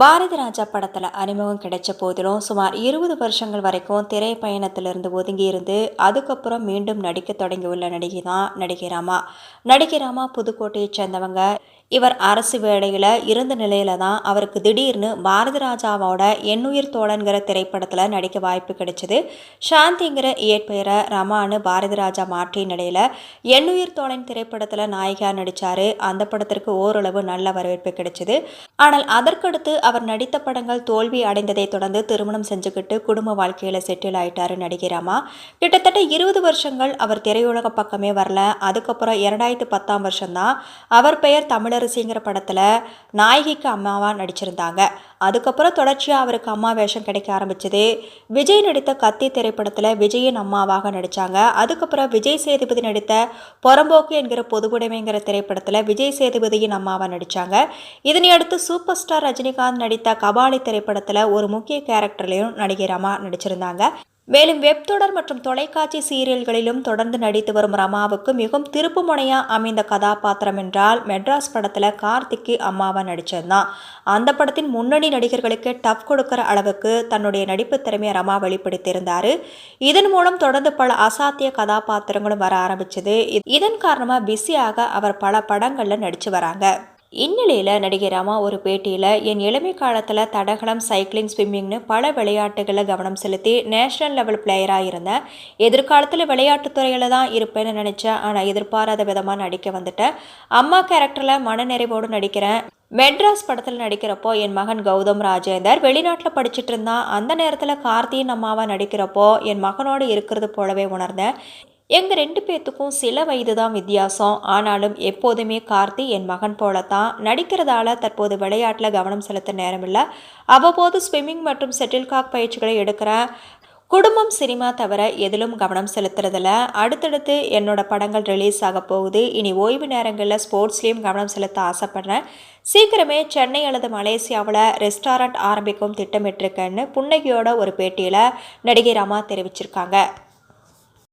பாரதி ராஜா படத்தில் அறிமுகம் கிடைச்ச போதிலும் சுமார் 20 வருஷங்கள் வரைக்கும் திரை பயணத்திலிருந்து ஒதுங்கி இருந்து அதுக்கப்புறம் மீண்டும் நடிக்க தொடங்கியுள்ள நடிகை தான் நடிகை ராமா. நடிகை ராமா புதுக்கோட்டையை சேர்ந்தவங்க. இவர் அரசு வேலையில் இருந்த நிலையில தான் அவருக்கு திடீர்னு பாரதி ராஜாவோட எண்ணுயிர் தோழன்கிற திரைப்படத்தில் நடிக்க வாய்ப்பு கிடைச்சது. சாந்திங்கிற இயற்பெயரை ரமான்னு பாரதி ராஜா மாற்றிய நிலையில எண்ணுயிர் தோழன் திரைப்படத்தில் நாயகியா நடிச்சாரு. அந்த படத்திற்கு ஓரளவு நல்ல வரவேற்பு கிடைச்சது. ஆனால் அதற்கடுத்து அவர் நடித்த படங்கள் தோல்வி அடைந்ததை தொடர்ந்து திருமணம் செஞ்சுக்கிட்டு குடும்ப வாழ்க்கையில செட்டில் ஆயிட்டாரு நடிகை ராமா. கிட்டத்தட்ட 20 வருஷங்கள் அவர் திரையுலக பக்கமே வரல. அதுக்கப்புறம் 2010 வருஷம்தான் அவர் பெயர் தமிழரசிங்கிற படத்துல நாயகிக்கு அம்மாவா நடிச்சிருந்தாங்க. அதுக்கப்புறம் தொடர்ச்சியா அவருக்கு அம்மா வேஷம் கிடைக்க ஆரம்பிச்சது. விஜய் நடித்த கத்தி திரைப்படத்துல விஜயின் அம்மாவாக நடிச்சாங்க. அதுக்கப்புறம் விஜய் சேதுபதி நடித்த புறம்போக்கு என்கிற பொதுவுடைமைங்கிற திரைப்படத்துல விஜய் சேதுபதியின் அம்மாவா நடிச்சாங்க. இதனையடுத்து சூப்பர் ஸ்டார் ரஜினிகாந்த் நடித்த கபாலி திரைப்படத்துல ஒரு முக்கிய கேரக்டர்லையும் நடிகை ரமா நடிச்சிருந்தாங்க. மேலும் வெப் தொடர் மற்றும் தொலைக்காட்சி சீரியல்களிலும் தொடர்ந்து நடித்து வரும் ரமாவுக்கு மிகவும் திருப்பு முனையா அமைந்த கதாபாத்திரம் என்றால் மெட்ராஸ் படத்துல கார்த்திக்கு அம்மாவா நடிச்சதுதான். அந்த படத்தின் முன்னணி நடிகர்களுக்கு டஃப் கொடுக்கிற அளவுக்கு தன்னுடைய நடிப்பு திறமையை ரமா வெளிப்படுத்தியிருந்தாரு. இதன் மூலம் தொடர்ந்து பல அசாத்திய கதாபாத்திரங்களும் வர ஆரம்பிச்சது. இதன் காரணமா பிஸியாக அவர் பல படங்கள்ல நடிச்சு வராங்க. இந்நிலையில் நடிகை ராமா ஒரு பேட்டியில் என் இளமை காலத்தில் தடகளம், சைக்கிளிங், ஸ்விம்மிங்னு பல விளையாட்டுகளில் கவனம் செலுத்தி நேஷனல் லெவல் பிளேயராக இருந்தேன். எதிர்காலத்தில் விளையாட்டுத்துறையில் தான் இருப்பேன்னு நினச்சேன். ஆனால் எதிர்பாராத விதமாக நடிக்க வந்துட்டேன். அம்மா கேரக்டரில் மனநிறைவோடு நடிக்கிறேன். மெட்ராஸ் படத்தில் நடிக்கிறப்போ என் மகன் கௌதம் ராஜேந்தர் வெளிநாட்டில் படிச்சுட்டு இருந்தான். அந்த நேரத்தில் கார்த்தியின் அம்மாவாக நடிக்கிறப்போ என் மகனோடு இருக்கிறது போலவே உணர்ந்தேன். எங்கள் 2 பேர்த்துக்கும் சில வயது தான் வித்தியாசம். ஆனாலும் எப்போதுமே கார்த்தி என் மகன் போலத்தான் நடிக்கிறதால தற்போது விளையாட்டில் கவனம் செலுத்த நேரமில்லை. அவ்வப்போது ஸ்விம்மிங் மற்றும் செட்டில்காக் பயிற்சிகளை எடுக்கிறேன். குடும்பம், சினிமா தவிர எதிலும் கவனம் செலுத்துறதில்ல. அடுத்தடுத்து என்னோட படங்கள் ரிலீஸ் ஆக போகுது. இனி ஓய்வு நேரங்களில் ஸ்போர்ட்ஸ்லேயும் கவனம் செலுத்த ஆசைப்படுறேன். சீக்கிரமே சென்னை அல்லது மலேசியாவில் ரெஸ்டாரண்ட் ஆரம்பிக்கவும் திட்டமிட்டிருக்கேன்னு புன்னகையோட ஒரு பேட்டியில் நடிகை ராமா தெரிவிச்சிருக்காங்க.